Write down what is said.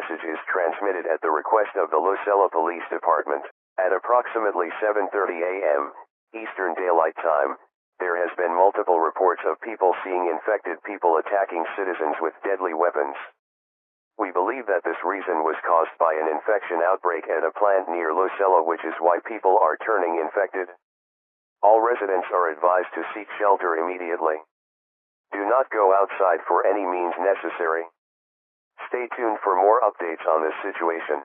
message is transmitted at the request of the Lucella Police Department. At approximately 7:30 a.m. Eastern Daylight Time, there has been multiple reports of people seeing infected people attacking citizens with deadly weapons. We believe that this reason was caused by an infection outbreak at a plant near Lucella, which is why people are turning infected. All residents are advised to seek shelter immediately. Do not go outside for any means necessary. Stay tuned for more updates on this situation.